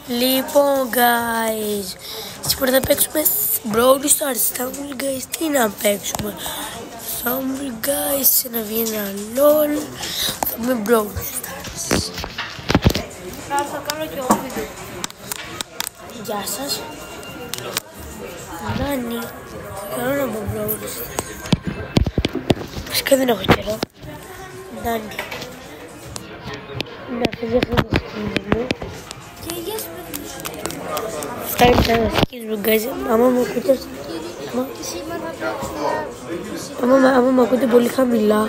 Λοιπόν, guys, σήμερα θα παίξουμε Brawl Stars. Stumble, guys, τι να παίξουμε? Stumble, guys, να βγει ένα LOL. Θα πούμε Brawl Stars. Θα κάνω και εγώ βίντεο. Γεια σας. Νάνι, θέλω να πω Brawl Stars. Φυσικά δεν έχω καιρό. Νάνι. Να φύγει αυτό το σκηνή μου. Και γεια σου, Φτάνει σαν να σκίζουμε, guys. Άμα μου ακούτε... Άμα μου ακούτε πολύ χαμηλά,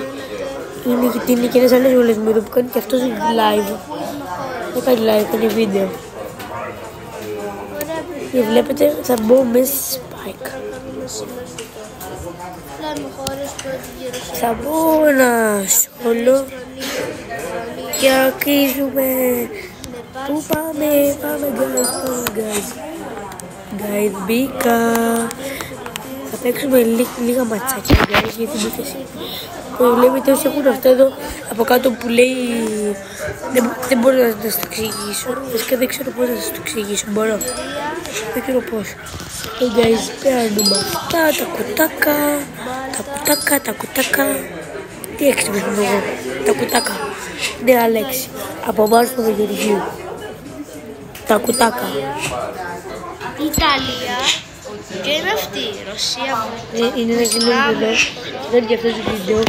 είναι γιατί είναι και ένας άλλος γονείς μου εδώ που κάνει και αυτός live. Δεν κάνει live, κάνει βίντεο. Και βλέπετε, θα μπω μέσα στη Spike. Θα μπω ένα solo και αρχίζουμε. Πού πάμε, guys. Guys, μπήκα. Θα παίξουμε λίγα ματσάκια, guys, για την επίθεση. Βλέπετε όσοι έχουν αυτό εδώ από κάτω που λέει δεν μπορώ να σας το εξηγήσω. Φυσικά δεν ξέρω πώς να σας το εξηγήσω. Μπορώ. Δεν ξέρω πώς. Guys, παίρνουμε αυτά, τα κουτάκα. Τι έξυπνος είμαι εγώ. Τα κουτάκα. Νέα λέξη. Από εμάς του Γεωργίου. Τα κουτάκα. Ιταλία. Και είναι αυτή η Ρωσία. Είναι ένα καινούργιο βίντεο. Δεν είναι και αυτό το βίντεο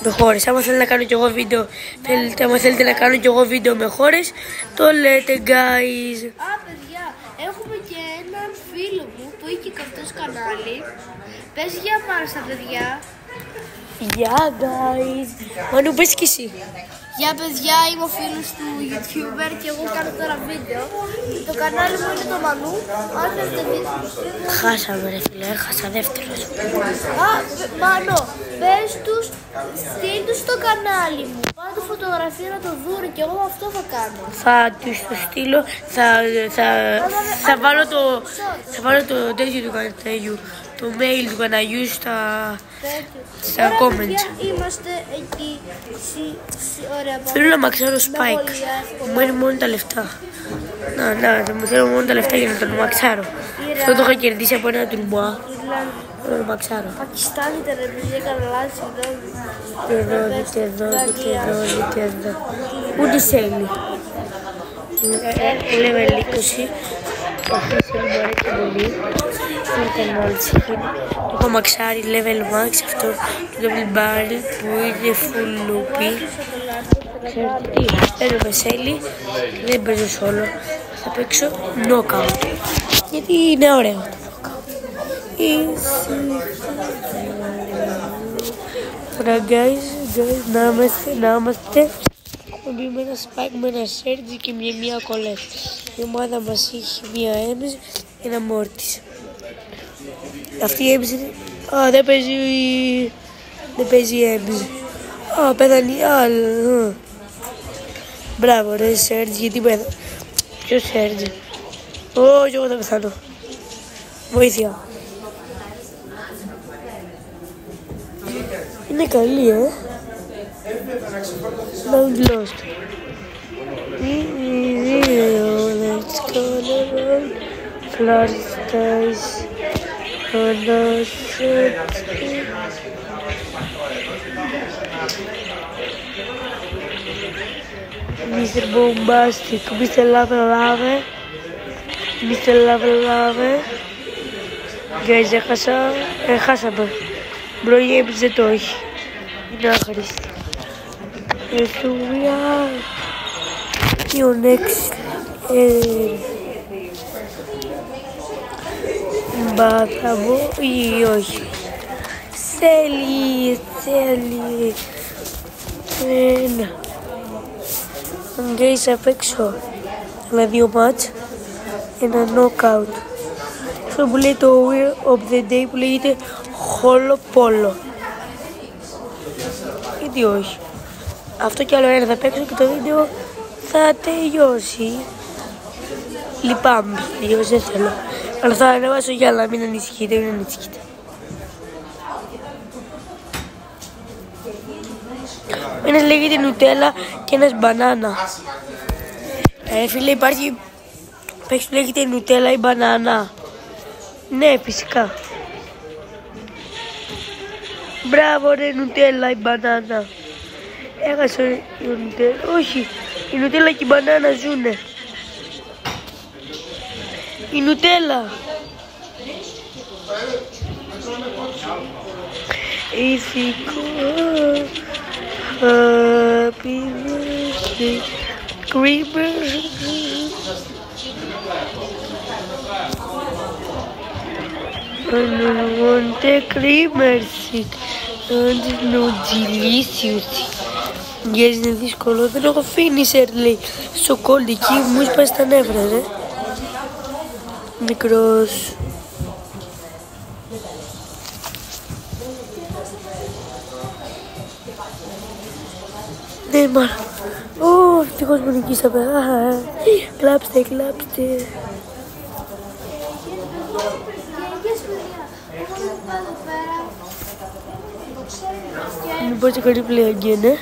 με χώρες. Άμα θέλετε να κάνω κι εγώ βίντεο, θέλετε να κάνω κι εγώ βίντεο με χώρες, το λέτε, guys. Α, παιδιά, έχουμε και έναν φίλο μου που είχε και αυτός κανάλι. Πες για πάνω στα παιδιά. Γεια, guys. Μανού, πες κι εσύ. Γεια παιδιά, είμαι ο φίλος του YouTuber και εγώ κάνω τώρα βίντεο. Το κανάλι μου είναι το Μανού. Αν θέλετε βίντεο. Χάσαμε, ρε φίλε, έχασα δεύτερος. Α, Μανώ, πες τους, στείλ τους στο κανάλι μου. Πάρε φωτογραφία να το δούνε και εγώ αυτό θα κάνω. Θα τους το στείλω, θα βάλω το τέτοιο του καναλιού, το mail του καναλιού στα comments. Είμαστε εκεί. Ωραία, θέλω να μαξάρω Spike. Μου είναι μόνο τα λεφτά. Μου θέλω μόνο τα λεφτά για να τον μαξάρω. Αυτό το είχα κερδίσει από ένα τουρμπουά. Θέλω να το μαξάρω. Πακιστάν ήταν επειδή έκανα λάθη. Δείτε εδώ. Ούτε σέλι. Level 20. Αυτό σέλι μου αρέσει πολύ. Ήταν όλη τη το έχω μαξάρει level max αυτό το double barrel που είναι full loopy. Ξέρετε τι, παίρνω με σέλι και δεν παίζω solo. Θα παίξω knockout γιατί είναι ωραίο το knockout. Ωραία, guys, να είμαστε. Έχουμε μπει με ένα Spike, με ένα Surge και μια Colette. Η ομάδα μας έχει μια Ems και ένα Mortis. Αυτή η Ems είναι... Α, δεν παίζει η Ems. Α, πέθανε η άλλη. Μπράβο ρε Surge, γιατί πέθανε. Ποιος Surge? Όχι, εγώ θα πεθάνω. Βοήθεια. Είναι καλή, Round lost. Let's go around. Flood skies. Mr. Bombastic, Mr. Lava. Guys, έχασαμε. Bro, η Ems δεν το έχει. Είναι άχρηστη. Εδώ we are. Και ο next. Μπαθαμπό ή όχι. Σέλι. Ένα. Guys, θα παίξω με 2 μάτς. Ένα knockout. Αυτό που λέει το Wheel of the Day που λέγεται Χόλο Πόλο. Γιατί όχι. Αυτό κι άλλο ένα θα παίξω και το βίντεο θα τελειώσει. Λυπάμαι, τελειώσει, δεν θέλω. Αλλά θα ανεβάσω για να μην ανησυχείτε, Ένας λέγεται νουτέλα και ένας μπανάνα. Φίλε, υπάρχει Πες του λέγεται νουτέλα ή μπανάνα. Ναι, φυσικά. Μπράβο ρε, νουτέλα ή μπανάνα. Έχασε η νουτέλα. Όχι, η νουτέλα και η μπανάνα ζουνε. Η νουτέλα. Ηθικό. Happy birthday, creeper. I don't want the creamers. No delicious. Yes, είναι δύσκολο. Δεν έχω finisher, λέει. Σοκόλικη μου σπάσει τα νεύρα, ρε. Μικρός. Ναι, μάνα. Ω, ευτυχώς μου νικήσαμε. Κλάψτε, κλάψτε. Μην πάτε καλή πλέον, ναι.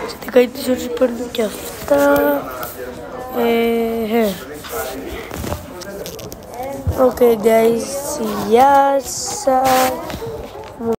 Στην κάτι της ώρες παίρνω και αυτά. Okay guys, γεια σας.